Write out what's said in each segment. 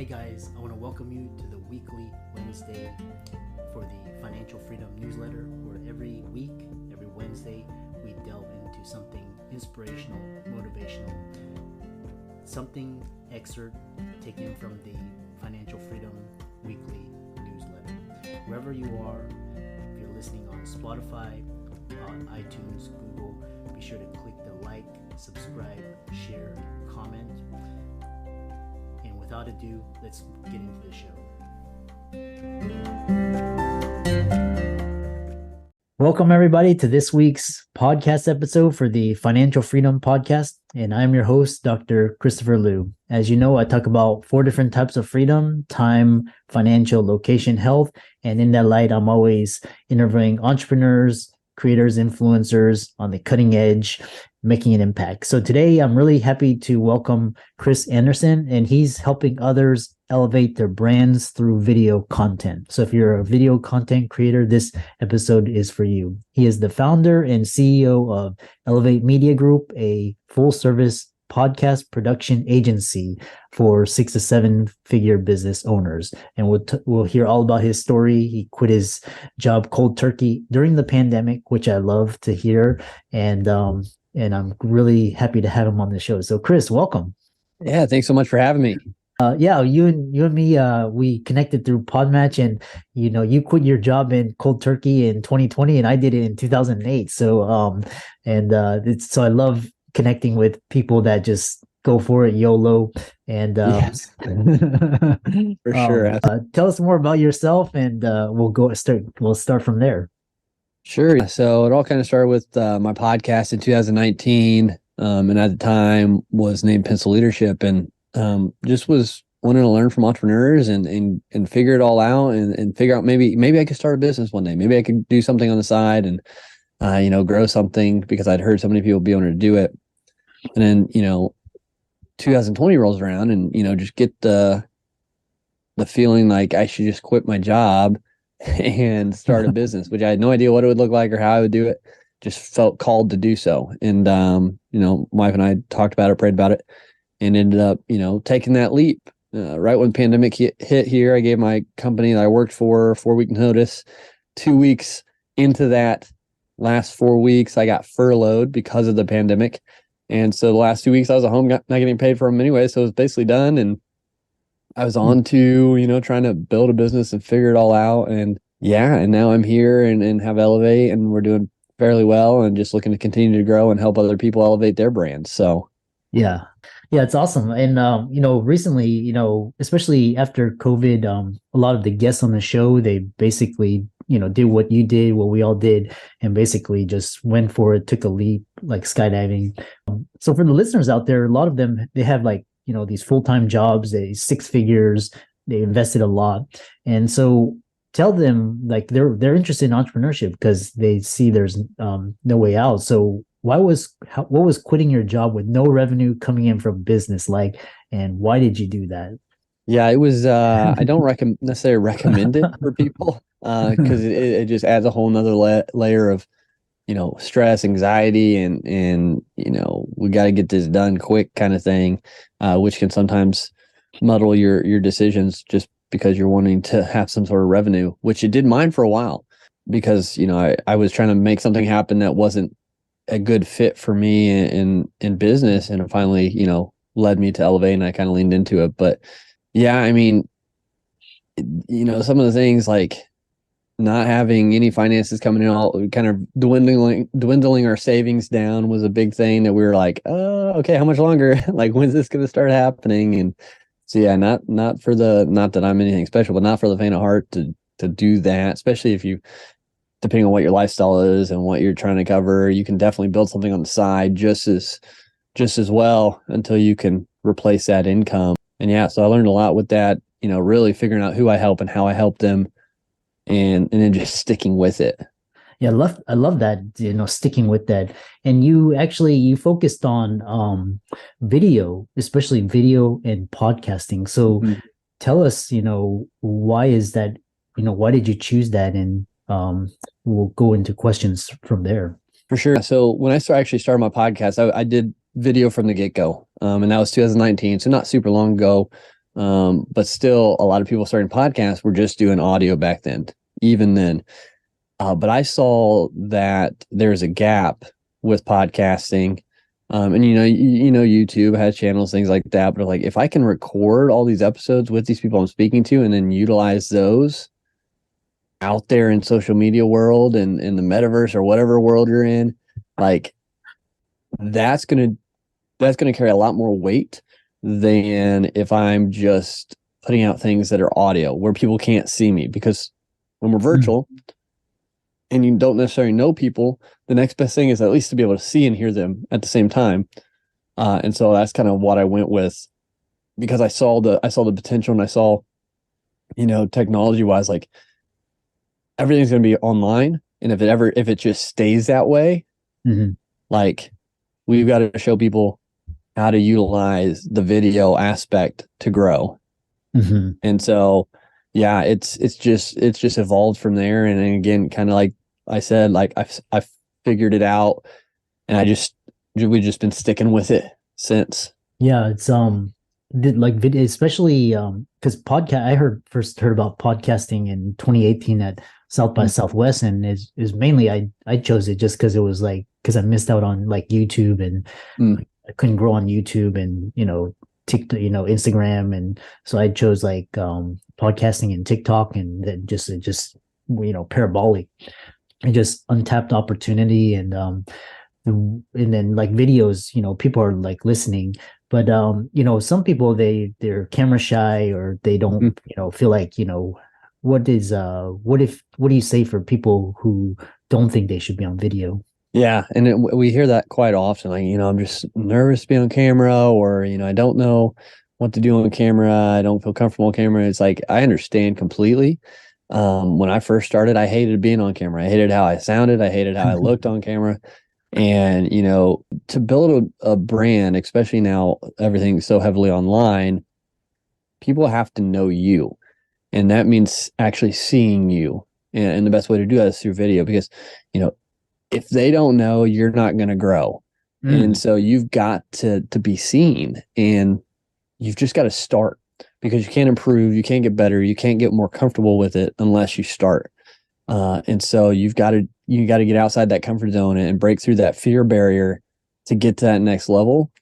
Hey guys, I want to welcome you to the weekly Wednesday for the Financial Freedom newsletter, where every week, every Wednesday, we delve into something inspirational, motivational, something excerpt taken from the Financial Freedom weekly newsletter. Wherever you are, if you're listening on Spotify, on iTunes, Google, be sure to click the like, subscribe, share, comment. And without ado, let's get into the show. Welcome everybody to this week's podcast episode for the Financial Freedom Podcast. And I'm your host, Dr. Christopher Liu. As you know, I talk about 4 different types of freedom: time, financial, location, health. And in that light, I'm always interviewing entrepreneurs, creators, influencers on the cutting edge, making an impact. So today I'm really happy to welcome Chris Anderson, and he's helping others elevate their brands through video content. So if you're a video content creator, this episode is for you. He is the founder and CEO of Elevate Media Group, a full service podcast production agency for 6 to 7 figure business owners. And we'll hear all about his story. He quit his job cold turkey during the pandemic, which I love to hear. And I'm really happy to have him on the show. So Chris, welcome. Yeah, thanks so much for having me. You and me, we connected through Podmatch, and you quit your job in cold turkey in 2020, and I did it in 2008. So so I love connecting with people that just go for it, YOLO. And Yes, for sure. Tell us more about yourself, and we'll start from there. Sure. So it all kind of started with my podcast in 2019, and at the time was named Pencil Leadership, and just was wanting to learn from entrepreneurs and figure it all out and figure out maybe I could start a business one day. Maybe I could do something on the side and grow something, because I'd heard so many people be able to do it. And then 2020 rolls around, and just get the feeling like I should just quit my job and start a business, which I had no idea what it would look like or how I would do it. Just felt called to do so. And wife and I talked about it, prayed about it, and ended up taking that leap. Right when the pandemic hit here, I gave my company that I worked for a 4-week notice. 2 weeks into that last 4 weeks, I got furloughed because of the pandemic. And so the last 2 weeks I was at home, not getting paid for them anyway. So it was basically done. And I was on to, trying to build a business and figure it all out. And now I'm here and have Elevate, and we're doing fairly well and just looking to continue to grow and help other people elevate their brands. So yeah, it's awesome. And recently, especially after COVID, a lot of the guests on the show, they basically did what you did, what we all did, and basically just went for it, took a leap, like skydiving. So for the listeners out there, a lot of them, they have these full-time jobs, they 6 figures, they invested a lot. And so tell them they're interested in entrepreneurship because they see there's no way out. So what was quitting your job with no revenue coming in from business like, and why did you do that? Yeah, it was, I don't necessarily recommend it for people, because it just adds a whole nother layer of, stress, anxiety, and we got to get this done quick kind of thing, which can sometimes muddle your decisions just because you're wanting to have some sort of revenue, which it did mine for a while, because, I was trying to make something happen that wasn't a good fit for me in business. And it finally, led me to Elevate, and I kind of leaned into it. But yeah, I mean, some of the things like not having any finances coming in, all kind of dwindling our savings down was a big thing that we were like, oh, okay, how much longer? Like, when's this going to start happening? And so, yeah, not that I'm anything special, but not for the faint of heart to do that, especially if depending on what your lifestyle is and what you're trying to cover, you can definitely build something on the side just as well until you can replace that income. And yeah, so I learned a lot with that, really figuring out who I help and how I help them, and then just sticking with it. Yeah, I love that, sticking with that. And you focused on video, especially video and podcasting. So tell us, why is that, why did you choose that? And we'll go into questions from there. For sure. So when I started my podcast, I did video from the get-go. And that was 2019. So not super long ago. But still, a lot of people starting podcasts were just doing audio back then, even then. But I saw that there's a gap with podcasting. And YouTube has channels, things like that. But like, if I can record all these episodes with these people I'm speaking to, and then utilize those out there in social media world and in the metaverse or whatever world you're in, like that's gonna carry a lot more weight than if I'm just putting out things that are audio where people can't see me. Because when we're virtual and you don't necessarily know people, the next best thing is at least to be able to see and hear them at the same time. And so that's kind of what I went with, because I saw the potential, and I saw, technology wise, like everything's going to be online. And if it just stays that way, like we've got to show people how to utilize the video aspect to grow. And so, yeah, it's just evolved from there. And then again, kind of like I said, like I've figured it out, and we've just been sticking with it since. Yeah, it's like video, especially because I first heard about podcasting in 2018 at South by Southwest, and is mainly I chose it just because it was like, because I missed out on like YouTube, and I couldn't grow on YouTube, and TikTok, Instagram, and so I chose like podcasting and TikTok, and then just parabolic, and just untapped opportunity, and then like videos, people are like listening, but some people they're camera shy, or they don't feel like, what do you say for people who don't think they should be on video? Yeah, and we hear that quite often. Like, I'm just nervous to be on camera, or I don't know what to do on camera. I don't feel comfortable on camera. It's like, I understand completely. When I first started, I hated being on camera. I hated how I sounded. I hated how I looked on camera. And to build a brand, especially now everything's so heavily online, people have to know you, and that means actually seeing you. And the best way to do that is through video, because if they don't know, you're not going to grow. And so you've got to be seen, and you've just got to start, because you can't improve, you can't get better, you can't get more comfortable with it unless you start. And so you got to get outside that comfort zone and break through that fear barrier to get to that next level.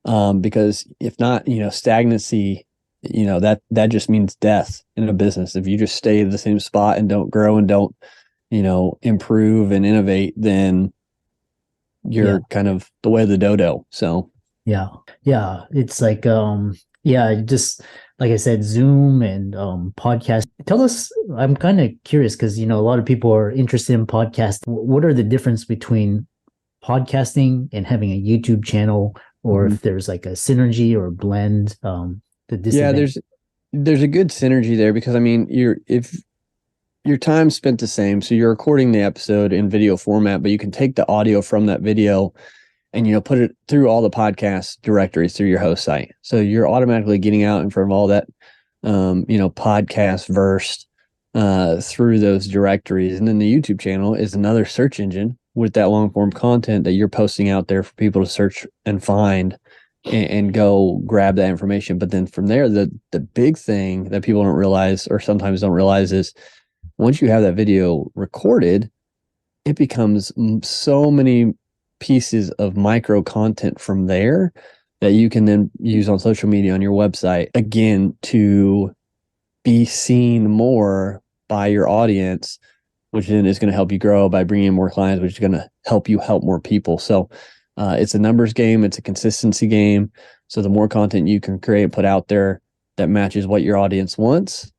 Because if not, stagnancy, that just means death in a business. If you just stay at the same spot and don't grow and don't, improve and innovate, then you're kind of the way of the dodo. So yeah, it's like just like I said, Zoom and podcast. Tell us, I'm kind of curious, because a lot of people are interested in podcasts. What are the difference between podcasting and having a YouTube channel, or if there's like a synergy or a blend? There's a good synergy there, because if your time's spent the same, so you're recording the episode in video format, but you can take the audio from that video and put it through all the podcast directories through your host site. So you're automatically getting out in front of all that podcast verse through those directories. And then the YouTube channel is another search engine with that long form content that you're posting out there for people to search and find and go grab that information. But then from there, the big thing that people don't realize, or sometimes don't realize, is once you have that video recorded, it becomes so many pieces of micro content from there that you can then use on social media, on your website, again, to be seen more by your audience, which then is going to help you grow by bringing in more clients, which is going to help you help more people. So it's a numbers game. It's a consistency game. So the more content you can create, put out there that matches what your audience wants,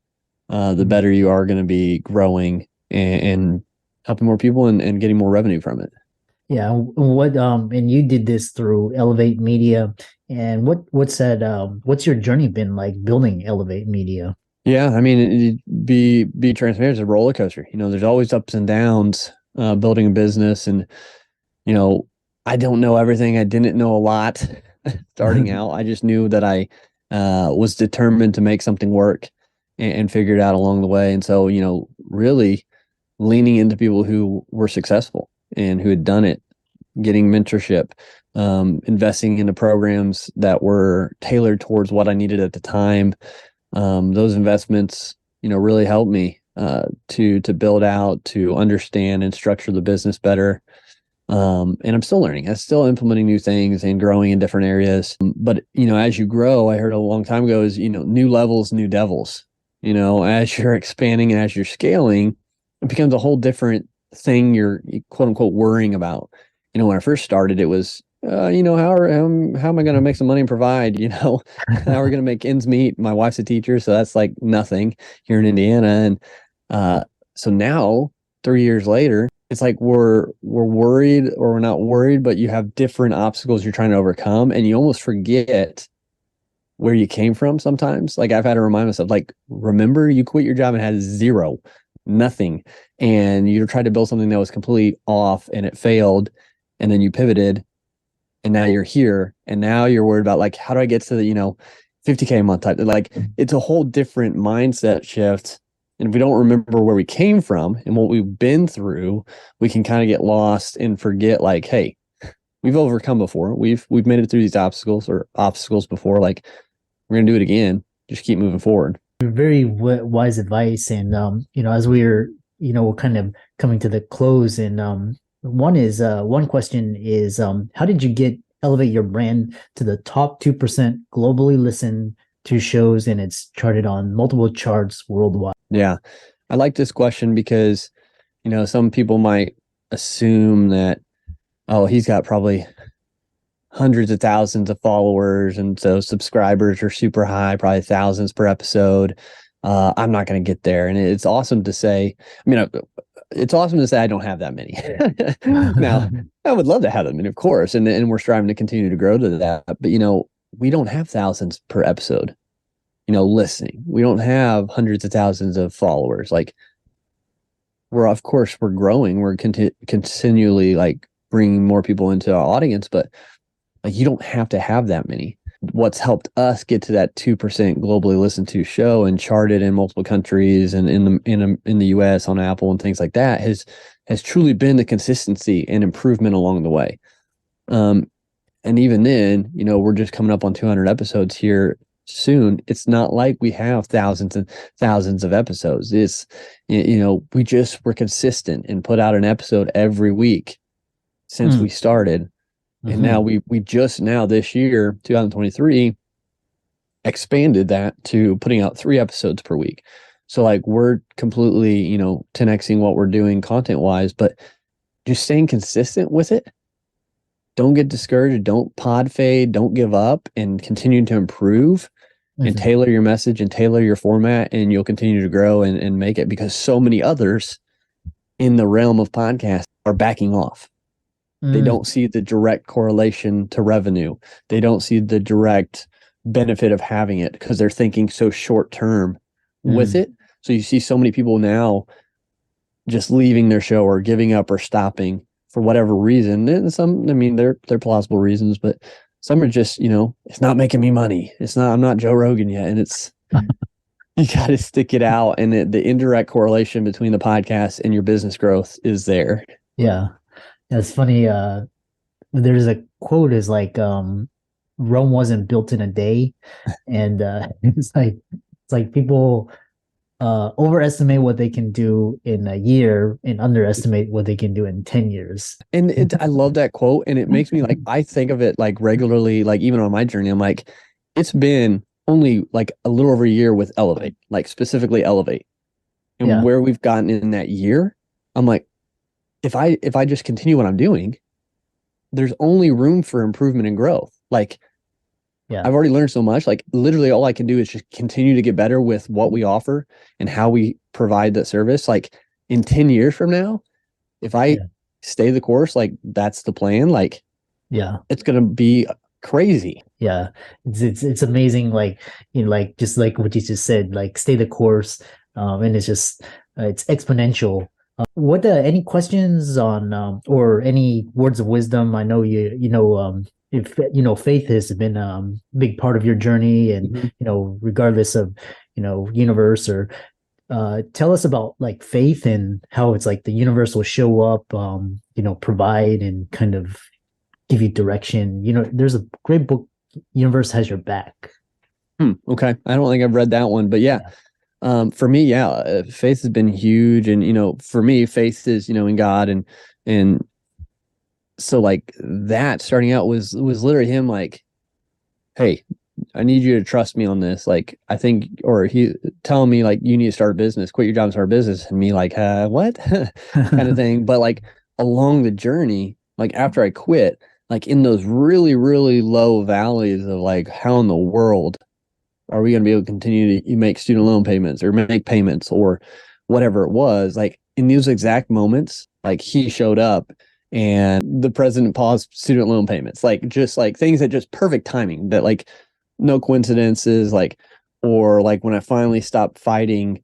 the better you are going to be growing and helping more people and getting more revenue from it. Yeah. And you did this through Elevate Media. And what's your journey been like building Elevate Media? Yeah, be transparent. It's a roller coaster. There's always ups and downs building a business, and I don't know everything. I didn't know a lot starting out. I just knew that I was determined to make something work and figure it out along the way. And so, really leaning into people who were successful and who had done it, getting mentorship, investing into programs that were tailored towards what I needed at the time. Those investments, really helped me to build out, to understand and structure the business better. And I'm still learning. I'm still implementing new things and growing in different areas. But, as you grow, I heard a long time ago is, new levels, new devils. As you're expanding and as you're scaling, it becomes a whole different thing you're quote unquote worrying about. When I first started, it was, how am I going to make some money and provide, how are we going to make ends meet? My wife's a teacher, so that's like nothing here in Indiana. And so now, 3 years later, it's like we're worried, or we're not worried, but you have different obstacles you're trying to overcome, and you almost forget where you came from sometimes. Like I've had to remind myself, like, remember you quit your job and had zero, nothing, and you tried to build something that was completely off and it failed, and then you pivoted, and now you're here, and now you're worried about, like, how do I get to the, $50K a month type? Like, it's a whole different mindset shift. And if we don't remember where we came from and what we've been through, we can kind of get lost and forget, like, hey, we've overcome before. We've made it through these obstacles before. Like, we're going to do it again. Just keep moving forward. Very wise advice. And, as we're, kind of coming to the close, and one question is, how did you elevate your brand to the top 2% globally listened to shows, and it's charted on multiple charts worldwide? Yeah. I like this question because, some people might assume that, oh, he's got probably hundreds of thousands of followers, and so subscribers are super high, probably thousands per episode. I'm not going to get there. And it's awesome to say, it's awesome to say I don't have that many. Now, I would love to have that many, of course, and we're striving to continue to grow to that. But, we don't have thousands per episode, listening. We don't have hundreds of thousands of followers. Like, of course, we're growing. We're continually, like, bringing more people into our audience, but, like, you don't have to have that many. What's helped us get to that 2% globally listened to show and charted in multiple countries and in the US on Apple and things like that has truly been the consistency and improvement along the way. And even then, we're just coming up on 200 episodes here soon. It's not like we have thousands and thousands of episodes. It's, we're consistent and put out an episode every week since we started. And now we just now this year, 2023, expanded that to putting out 3 episodes per week. So, like, we're completely, 10xing what we're doing content wise, but just staying consistent with it. Don't get discouraged. Don't pod fade. Don't give up, and continue to improve and tailor your message and tailor your format, and you'll continue to grow and make it, because so many others in the realm of podcasts are backing off. They don't see the direct correlation to revenue. They don't see the direct benefit of having it because they're thinking so short term with it. So you see so many people now just leaving their show or giving up or stopping for whatever reason. And some, they're plausible reasons, but some are just, it's not making me money. I'm not Joe Rogan yet. And it's, you got to stick it out. And the indirect correlation between the podcast and your business growth is there. Yeah. It's funny. There's a quote is like, Rome wasn't built in a day. And it's like people overestimate what they can do in a year and underestimate what they can do in 10 years. And I love that quote. And it makes me, like, I think of it like regularly, like even on my journey, I'm like, it's been only like a little over a year with Elevate, like specifically Elevate. And where we've gotten in that year, I'm like, if I just continue what I'm doing, there's only room for improvement and growth. Like, I've already learned so much. Like, literally all I can do is just continue to get better with what we offer and how we provide that service. Like, in 10 years from now, if I stay the course, like, that's the plan, like, it's going to be crazy. Yeah. It's amazing. Like, like, just like what you just said, like, stay the course. And it's just, it's exponential. What any questions on or any words of wisdom? I know if faith has been a big part of your journey, and regardless of universe, or tell us about, like, faith and how it's like the universe will show up, provide and kind of give you direction. There's a great book, Universe Has Your Back. Okay. I don't think I've read that one, but yeah. For me, faith has been huge. And, for me, faith is, in God. And so like that starting out was literally him like, hey, I need you to trust me on this. Like, I think, or he telling me like, you need to start a business, quit your job and start a business. And me like, what kind of thing. But like along the journey, like after I quit, like in those really, really low valleys of like, how in the world are we going to be able to continue to make student loan payments or make payments or whatever it was, like in those exact moments, like he showed up and the president paused student loan payments, like just like things that just perfect timing that like no coincidences, like, or like when I finally stopped fighting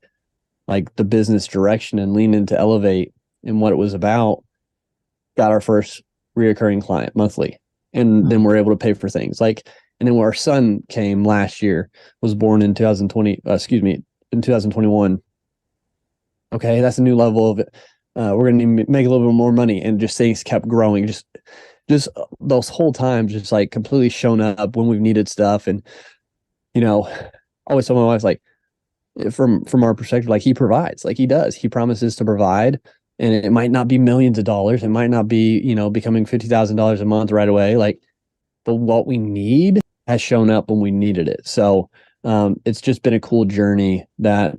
like the business direction and leaned into Elevate and what it was about, got our first reoccurring client monthly. And then we're able to pay for things like, and then when our son came last year, was born in 2020, in 2021. Okay, that's a new level of it. We're going to make a little bit more money, and just things kept growing. Just those whole times, just like completely shown up when we've needed stuff. And, I always tell my wife, like, from our perspective, like he provides, like he does, he promises to provide. And it might not be millions of dollars. It might not be, becoming $50,000 a month right away. Like, but what we need has shown up when we needed it. So it's just been a cool journey that,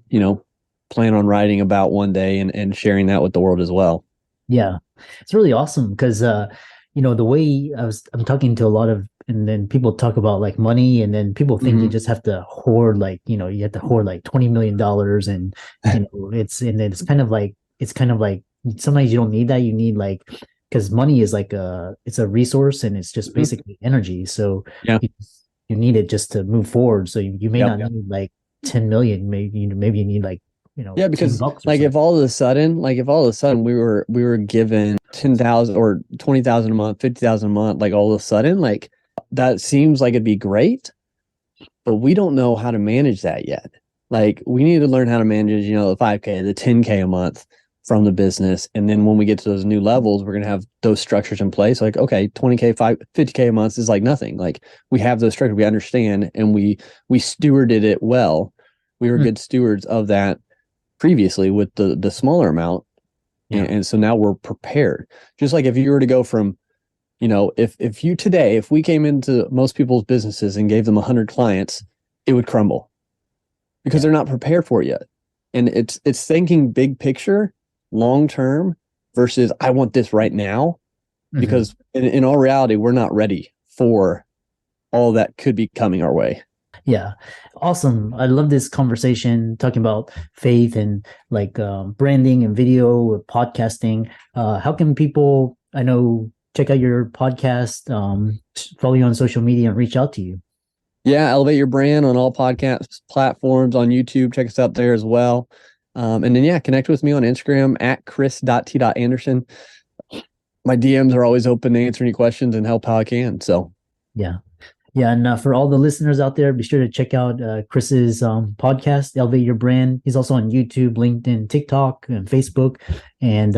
plan on writing about one day and sharing that with the world as well. Yeah, it's really awesome because, the way I'm talking to a lot of, and then people talk about like money, and then people think you just have to hoard, like, you have to hoard like $20 million. And, it's kind of like sometimes you don't need that. You need like, because money is like it's a resource, and it's just basically energy. So Yeah. you need it just to move forward. So you may not need like 10 million, maybe you need like, yeah, because like if all of a sudden we were given 10,000 or 20,000 a month, 50,000 a month, like all of a sudden, like that seems like it'd be great, but we don't know how to manage that yet. Like we need to learn how to manage, the 5K, the 10K a month from the business. And then when we get to those new levels, we're going to have those structures in place. Like, okay, 20K, 50K a month is like nothing. Like we have those structures, we understand, and we stewarded it well. We were good stewards of that previously with the smaller amount. Yeah. And so now we're prepared. Just like if you were to go from, if you today, if we came into most people's businesses and gave them 100 clients, it would crumble because they're not prepared for it yet. And it's thinking big picture, long term versus I want this right now, because in all reality, we're not ready for all that could be coming our way. Yeah. Awesome. I love this conversation talking about faith and like branding and video, podcasting. How can people, check out your podcast, follow you on social media and reach out to you? Yeah. Elevate Your Brand on all podcast platforms, on YouTube. Check us out there as well. And then, connect with me on Instagram at chris.t.anderson. My DMs are always open to answer any questions and help how I can. So, yeah. Yeah, and for all the listeners out there, be sure to check out Chris's podcast, Elevate Your Brand. He's also on YouTube, LinkedIn, TikTok, and Facebook. And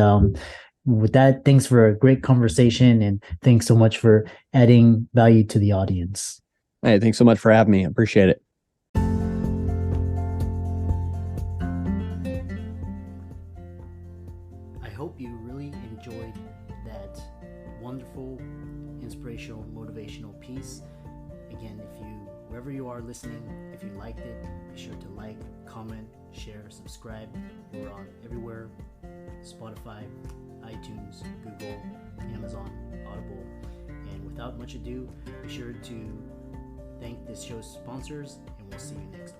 with that, thanks for a great conversation, and thanks so much for adding value to the audience. Hey, thanks so much for having me. I appreciate it. I hope you really enjoyed that wonderful, inspirational, motivational piece. Again, wherever you are listening, if you liked it, be sure to like, comment, share, subscribe. We're on everywhere: Spotify, iTunes, Google, Amazon, Audible. And without much ado, be sure to thank this show's sponsors, and we'll see you next week.